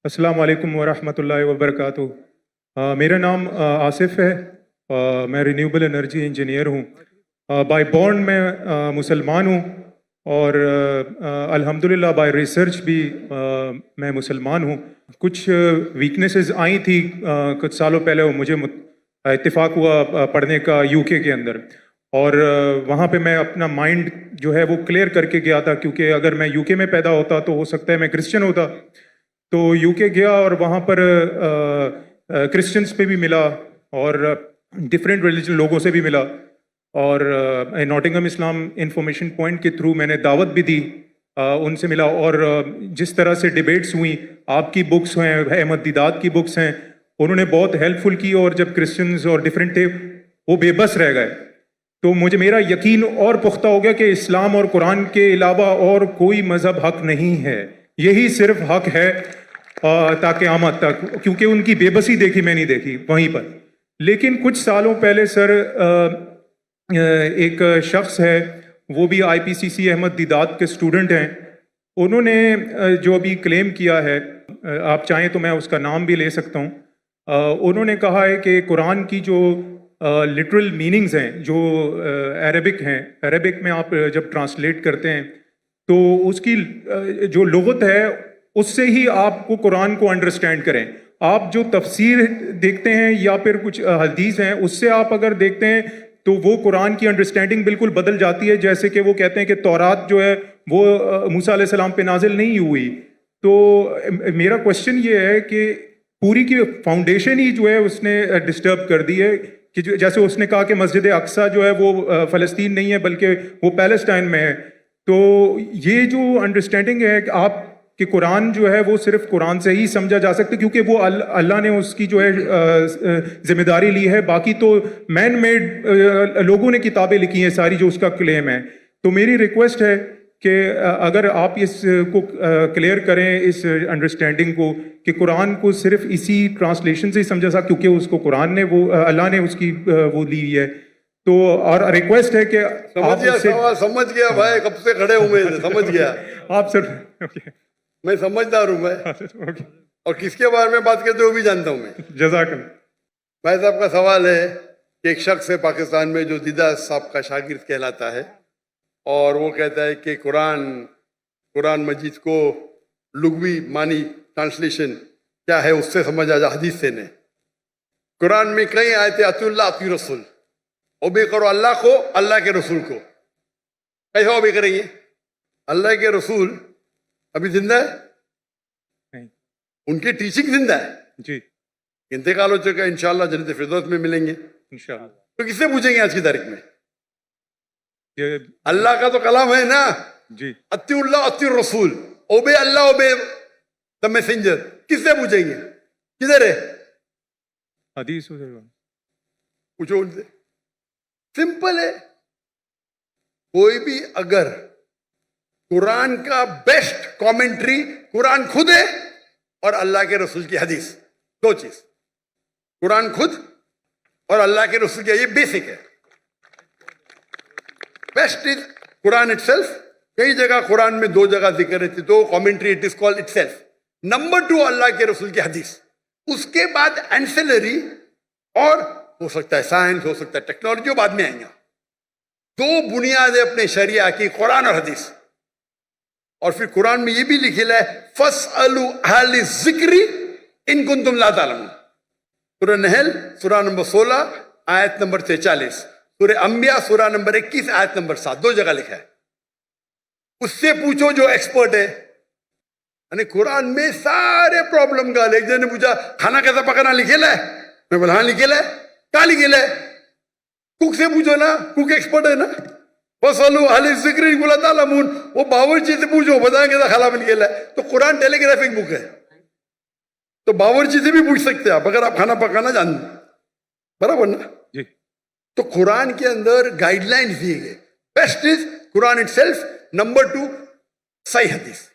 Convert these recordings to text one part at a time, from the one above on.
अस्सलाम वालेकुम वरहमतुल्लाहि वबरकातुहू। मेरा नाम आसिफ है। मैं रिन्यूएबल एनर्जी इंजीनियर हूँ। बाय बॉर्न मैं मुसलमान हूँ और अल्हम्दुलिल्लाह बाय रिसर्च भी मैं मुसलमान हूँ। कुछ वीकनेसेस आई थी कुछ सालों पहले, मुझे इत्तेफाक हुआ पढ़ने का यूके के अंदर, और वहाँ पे मैं अपना माइंड जो है वो क्लियर करके गया था, क्योंकि अगर मैं यूके में पैदा होता तो हो सकता है मैं क्रिश्चियन होता। तो यूके गया और वहाँ पर क्रिश्चियंस पे भी मिला और डिफरेंट रिलीजन लोगों से भी मिला, और नॉटिंघम इस्लाम इंफॉर्मेशन पॉइंट के थ्रू मैंने दावत भी दी, उनसे मिला। और जिस तरह से डिबेट्स हुई, आपकी बुक्स हैं, अहमद दीदात की बुक्स हैं, उन्होंने बहुत हेल्पफुल की। और जब क्रिश्चियंस और डिफरेंट थे वो बेबस रह गए, तो मुझे मेरा यकीन और पुख्ता हो गया कि इस्लाम और कुरान के अलावा और कोई मज़हब हक नहीं है, यही सिर्फ हक है ताकि आमद तक, क्योंकि उनकी बेबसी देखी मैंने देखी वहीं पर। लेकिन कुछ सालों पहले सर एक शख्स है, वो भी IPCC अहमद दीदात के स्टूडेंट हैं, उन्होंने जो अभी क्लेम किया है, आप चाहें तो मैं उसका नाम भी ले सकता हूँ। उन्होंने कहा है कि कुरान की जो लिटरल मीनिंग्स हैं जो अरबिक हैं, अरबिक में आप जब ट्रांसलेट करते हैं तो उसकी जो लुगत है उससे ही आपको कुरान को अंडरस्टैंड करें। आप जो तफसीर देखते हैं या फिर कुछ हदीस हैं, उससे आप अगर देखते हैं तो वो कुरान की अंडरस्टैंडिंग बिल्कुल बदल जाती है। जैसे कि वो कहते हैं कि तौरात जो है वो मूसा अलैहिस्सलाम पे नाजिल नहीं हुई। तो मेरा क्वेश्चन ये है कि पूरी की फाउंडेशन ही जो है उसने डिस्टर्ब कर दी है, कि जैसे उसने कहा कि मस्जिद अक्सा जो है वो फ़लस्तीन नहीं है बल्कि वो पैलेस्टाइन में है। तो ये जो अंडरस्टैंडिंग है कि आप कि कुरान जो है वो सिर्फ कुरान से ही समझा जा सकता है, क्योंकि वो अल्लाह ने उसकी जो है जिम्मेदारी ली है, बाकी तो मैन मेड लोगों ने किताबें लिखी हैं सारी जो उसका क्लेम है। तो मेरी रिक्वेस्ट है कि अगर आप इसको क्लियर करें, इस अंडरस्टैंडिंग को, कि कुरान को सिर्फ इसी ट्रांसलेशन से ही समझा जा, क्योंकि उसको कुरान ने वो अल्लाह ने उसकी वो ली है। तो और रिक्वेस्ट है कि समझ गया भाई, कब से खड़े हुए थे, समझ गया आप सर। मैं समझदार हूँ मैं, और किसके बारे में बात करते हो भी जानता हूँ मैं। जज़ाकल्लाह। भाई साहब का सवाल है कि एक शख्स है पाकिस्तान में जो दीदा साहब का शागिर्द कहलाता है, और वो कहता है कि कुरान मजीद को लुग़वी मानी ट्रांसलेशन क्या है उससे समझ आ जा, हदीस से नहीं। कुरान में कई आयतें अतिउल्लाह अति रसूल, ओबे करो अल्लाह को, अल्लाह के रसूल को। कैसे ओबे करेंगे? अल्लाह के रसूल अभी जिंदा है नहीं, उनकी टीचिंग जिंदा है जी। इंतकाल हो चुका है, इंशाल्लाह जन्नत फिरदौस में मिलेंगे इंशाअल्लाह। तो किससे पूछेंगे आज की तारीख में? ये अल्लाह का तो कलाम है ना जी। अतिउल्लाह अति रसूल, ओबे अल्लाह ओबे द मैसेंजर। किससे पूछेंगे? किधर है? हदीस पूछो उनसे, सिंपल है। कोई भी अगर कुरान का बेस्ट कमेंट्री कुरान खुद है और अल्लाह के रसूल की हदीस, दो चीज, कुरान खुद और अल्लाह के रसूल की, ये बेसिक है। Best is Quran itself. कई जगह कुरान में दो जगह जिक्र है, तो commentary it is called itself. Number 2 अल्लाह के रसूल की हदीस, उसके बाद एंसेलरी, और हो सकता है साइंस, हो सकता है टेक्नोलॉजी, बाद में आएंगे। दो बुनियाद है अपने शरिया की, कुरान और हदीस। और फिर कुरान में ये भी लिखा है फसअलु अहल ज़िक्री इन कुंतुम ला तालमून। सूरह नहल सूरह नंबर 16 आयत नंबर 43, सूरह अंबिया सूरह नंबर 21 आयत नंबर 7, दो जगह लिखा है। उससे पूछो जो एक्सपर्ट है। यानी कुरान में सारे प्रॉब्लम का, एक जन ने पूछा खाना कैसा पकाना लिखेला है? मैं बोला हाँ लिखेला है। क्या लिखेला है? कुक से पूछो ना, कुक एक्सपर्ट है ना। फसअलु अहल ज़िक्री बोला तालमून, वो बावर्ची से पूछो बताएंगे कैसा खाना बन गया है। तो कुरान टेलीग्राफिक बुक है, तो बावर्ची से भी पूछ सकते हैं आप अगर आप खाना पकाना जानते, बराबर ना जी। तो कुरान के अंदर गाइडलाइंस दिए गए। Best is Quran itself, number 2 सही हदीस।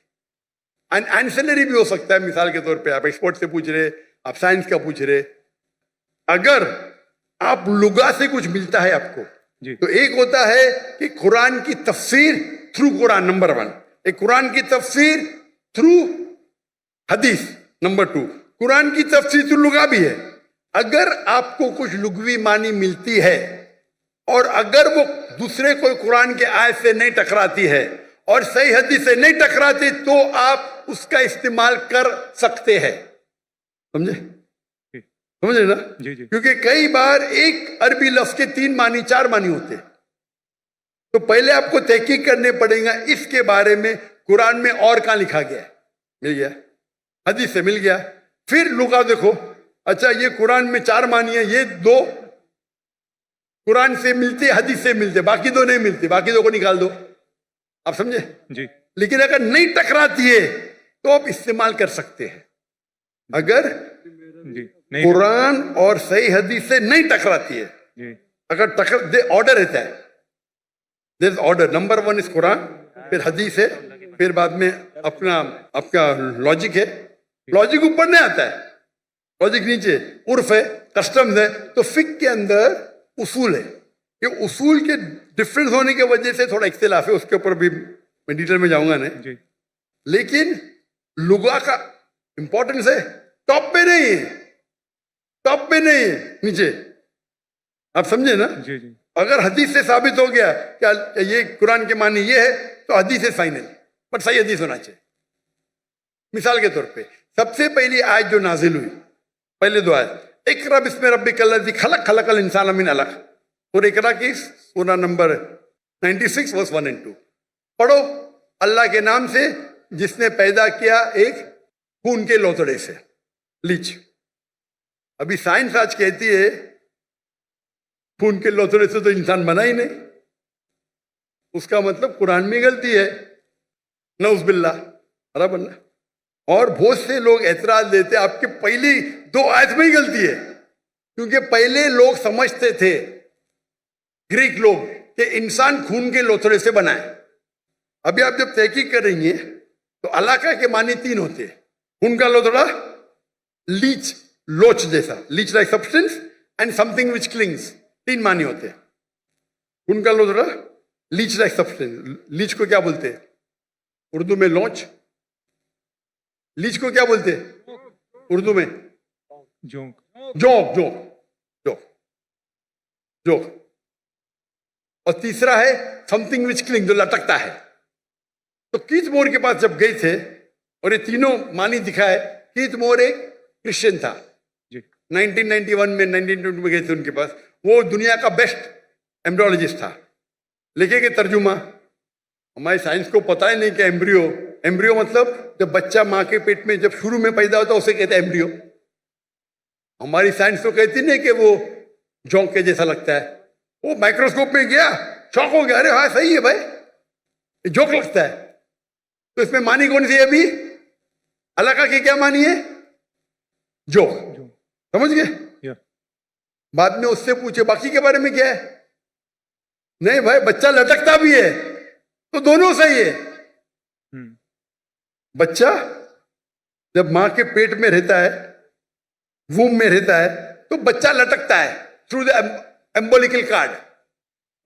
एंड एंसेलरी भी हो सकता है, मिसाल के तौर पे आप एक्सपर्ट से पूछ रहे, आप साइंस का पूछ रहे। अगर आप लुगा से कुछ मिलता है आपको जी। तो एक होता है कि कुरान की तफसीर थ्रू कुरान, नंबर 1। एक कुरान की तफसीर थ्रू हदीस, नंबर 2, कुरान की तफसीरुल लुगा भी है. अगर आपको कुछ लुगवी मानी मिलती है और अगर वो दूसरे कोई कुरान के आयत से नहीं टकराती है और सही हदीस से नहीं टकराती तो आप उसका इस्तेमाल कर सकते हैं. समझे? समझे ना? जी जी. क्योंकि कई बार एक अरबी लफ्ज के 3 मानी 4 मानी होते हैं. तो पहले आपको तहकीक करने पड़ेगा इसके बारे में कुरान में और कहाँ लिखा गया है. मिल गया, हदीस से मिल गया. फिर लुगा देखो, अच्छा ये कुरान में 4 मानी है, ये 2 कुरान से मिलते हदीस से मिलते, बाकी 2 नहीं मिलते, बाकी 2 को निकाल दो. आप समझे जी. लेकिन अगर नहीं टकराती है तो आप इस्तेमाल कर सकते हैं. अगर जी नहीं. कुरान और सही हदीस से नहीं टकराती है, जी अगर ऑर्डर रहता है, there is order. Number 1 is Quran, फिर हदीस है, फिर बाद में आपका लॉजिक है. लॉजिक ऊपर नहीं आता है, लॉजिक नीचे, उर्फ है, कस्टम्स है. तो फिक के अंदर उसूल है. ये उसूल के डिफरेंस होने की वजह से थोड़ा इख्तिलाफ है, उसके ऊपर भी मैं डिटेल में जाऊंगा नहीं. जी. लेकिन लुगा का इंपॉर्टेंस है, टॉप पे नहीं है, टॉप पे नहीं है, नीचे. आप समझे ना? जी जी. अगर हदीस से साबित हो गया क्या ये कुरान के मानी ये है तो हदीस है फाइनल, बट सही हदीस होना चाहिए. मिसाल के तौर पे सबसे पहली आयत जो नाजिल हुई, पहले 2 आयत, इकरा बिस्मि रब्बिकल्लज़ी खलक़ खलक़ल इंसान मिन अलक़, और इकरा की सूरा नंबर 96 वर्स 1 और 2. पढ़ो अल्लाह के नाम से जिसने पैदा किया एक खून के लोथड़े से, लीच. अभी साइंस आज कहती है खून के लोथड़े से तो इंसान बना ही नहीं. उसका मतलब कुरान में गलती है, नऊज़-बिल्लाह, बराबर ना. और बहुत से लोग एतराज देते आपके पहली 2 आयत में ही गलती है, क्योंकि पहले लोग समझते थे, ग्रीक लोग, कि इंसान खून के लोथड़े से बना है. अभी आप जब तहकीक करेंगे तो अलाका के मानी 3 होते हैं. खून का लोथड़ा, लीच, लोच जैसा, leech like substance and something which clings, 3 मानी होते हैं. खून का लोथड़ा, लीच लाइक सब्सटेंस. लीच को क्या बोलते हैं उर्दू में? लौच. लीच को क्या बोलते हैं उर्दू में? जोंक. जोंक. जोंक. जोंक. जोंक. और तीसरा है समथिंग विच क्लिंग, जो लटकता है. तो कीथ मोर के पास जब गए थे और ये तीनों मानी दिखाए, कीथ मोर एक क्रिश्चियन था. जी. 1991 में 1922 में गए थे उनके पास. वो दुनिया का बेस्ट एम्ब्रियोलॉजिस्ट था. लिखे के तर्जुमा, हमारी साइंस को पता ही नहीं कि एम्ब्रियो मतलब जब बच्चा माँ के पेट में जब शुरू में पैदा होता है उसे कहते हैं एम्ब्रियो. हमारी साइंस तो कहती नहीं कि वो जोंक के जैसा लगता है. वो माइक्रोस्कोप में गया, शॉक हो गया, अरे हाँ सही है भाई, जोंक लगता है. तो इसमें मानी कौन सी है? अभी अलाका की क्या मानी है? जोंक. समझ गए? बाद में उससे पूछे बाकी के बारे में क्या है? नहीं भाई, बच्चा लटकता भी है तो दोनों सही है. बच्चा जब मां के पेट में रहता है, वूम में रहता है, तो बच्चा लटकता है थ्रू द एम्बोलिकल कार्ड.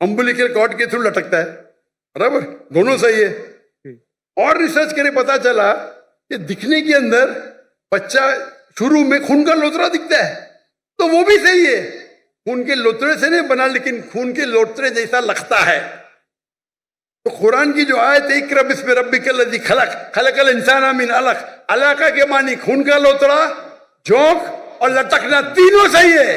एम्बोलिकल कॉर्ड के थ्रू लटकता है, बराबर. दोनों सही है. और रिसर्च करे पता चला कि दिखने के अंदर बच्चा शुरू में खून का लोथड़ा दिखता है, तो वो भी सही है. खून के लोथड़े से नहीं बना, लेकिन खून के लोथड़े जैसा लगता है. तो कुरान की जो आयत है, इक़रा बिस्मि रब्बिकल्लज़ी खलक़ खलक़ल इंसान मिन अलक़, अलाका के मानी खून का लोथड़ा, जोंक और लटकना, तीनों सही है.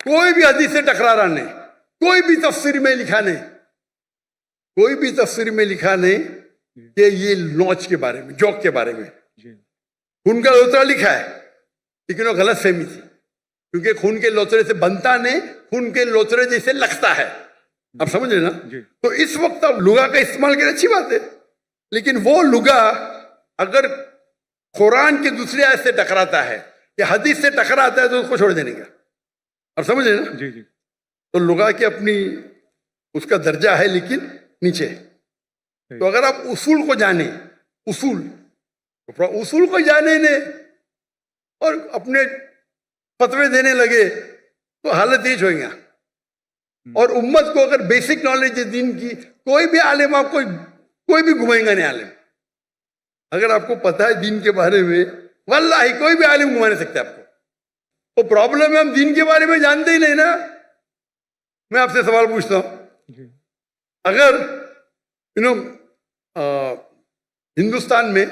कोई भी हदीस से टकरा रहा नहीं, कोई भी तफसीर में लिखा नहीं, कोई भी तफसीर में लिखा नहीं कि ये लॉन्च के बारे में, जोक के बारे में. खून का लोथड़ा लिखा है, लेकिन वो गलत फहमी थी, क्योंकि खून के लोथड़े से बनता नहीं, खून के लोथड़े जैसे लगता है. आप समझ रहे ना? तो इस वक्त आप लुगा का इस्तेमाल करें, अच्छी बात है, लेकिन वो लुगा अगर कुरान के दूसरे आयत से टकराता है या हदीस से टकराता है तो उसको छोड़ देने का. आप समझ रहे ना? जी जी. तो लुगा की अपनी उसका दर्जा है, लेकिन नीचे. तो अगर आप उसूल को जाने, उसूल को जाने ने और अपने फतवे देने लगे तो हालत ये होगी. और उम्मत को अगर बेसिक नॉलेज है दीन की, कोई भी आलिम आपको کوئی بھی گھمائیں گا نہیں عالم. اگر آپ کو پتا ہے دین کے بارے میں واللہ کوئی بھی عالم گھما نہیں سکتا آپ کو. وہ پرابلم ہے ہم دین کے بارے میں جانتے ہی نہیں نا. میں آپ سے سوال پوچھتا ہوں, اگر ہندوستان میں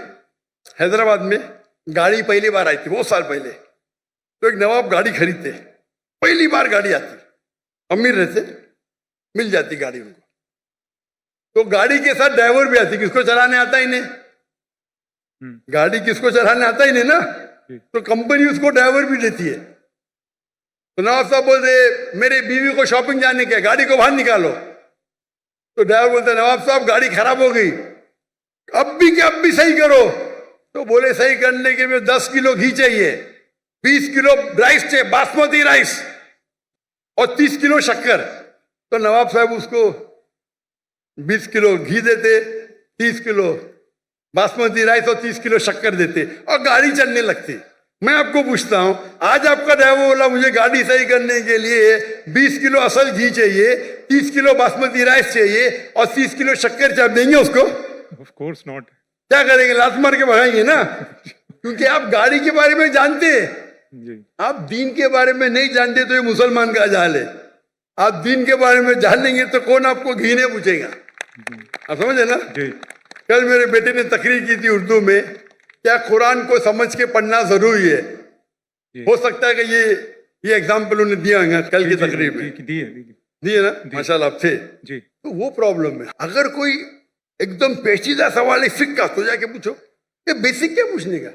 حیدرآباد میں گاڑی پہلی بار آئی تھی بہت سال پہلے, تو ایک نواب گاڑی خریدتے, پہلی بار گاڑی آتی, امیر رہتے, مل جاتی گاڑی ان کو, تو گاڑی کے ساتھ ڈرائیور بھی آتی. کس کو چلانے آتا ہی نہیں, گاڑی کس کو چلانے آتا ہی نہیں نا, تو کمپنی اس کو ڈرائیور بھی دیتی ہے. تو نواب صاحب بولتے میری بیوی کو شاپنگ جانے کے, گاڑی کو باہر نکالو. تو ڈرائیور بولتے نواب صاحب گاڑی خراب ہو گئی, اب بھی صحیح کرو. تو بولے صحیح کرنے کے لیے 10 کلو گھی چاہیے, 20 کلو رائس چاہیے, باسمتی رائس, اور 30 کلو شکر. تو نواب صاحب اس کو 20 کلو گھی دیتے, 30 کلو باسمتی رائس اور 30 کلو شکر دیتے, اور گاڑی چلنے لگتی. میں آپ کو پوچھتا ہوں, آج آپ کا ڈرائیور بولا مجھے گاڑی صحیح کرنے کے لیے 20 کلو اصل گھی چاہیے, 30 کلو باسمتی رائس چاہیے, اور 30 کلو شکر چاپ دیں گے اس کو؟ Of course not. کیا کریں گے, لات مار کے بھگائیں گے نا, کیونکہ آپ گاڑی کے بارے میں جانتے ہیں, جی آپ دین کے بارے میں نہیں جانتے. تو یہ مسلمان کا جہل ہے. آپ دین کے بارے میں جان لیں گے تو کون آپ کو گھی نہیں پوچھے گا. آپ سمجھے نا. جی کل میرے بیٹے نے تقریر کی تھی اردو میں, کیا قرآن کو سمجھ کے پڑھنا ضروری ہے. ہو سکتا ہے کہ یہ ایگزامپل انہیں دیا گا کل کی تقریر میں, دیے نا, ماشاء اللہ آپ تھے. جی تو وہ پرابلم ہے. اگر کوئی ایک دم پیچیدہ سوال ہے فقہ کا, تو جا کے پوچھو. یہ بیسک کیا پوچھنے کا,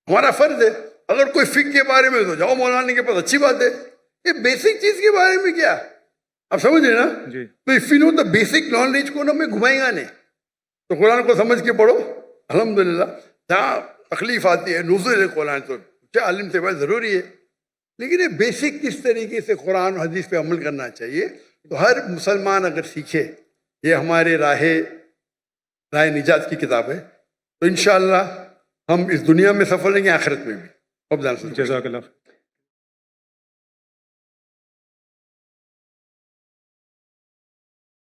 ہمارا فرض ہے. اگر کوئی فقہ کے بارے میں تو جاؤ مولانا کے پاس, اچھی بات ہے. یہ بیسک چیز کے بارے میں کیا, آپ سمجھ رہے نا. تو if you know the basic knowledge کو نا میں گھمائیں گا نہیں. تو قرآن کو سمجھ کے پڑھو. الحمدللہ جہاں تکلیف آتی ہے نزول قرآن تو عالم سے بات ضروری ہے, لیکن یہ بیسک کس طریقے سے قرآن و حدیث پہ عمل کرنا چاہیے, تو ہر مسلمان اگر سیکھے. یہ ہمارے راہ نجات کی کتاب ہے, تو انشاءاللہ ہم اس دنیا میں سفل رہیں گے, آخرت میں بھی. جزاک اللہ.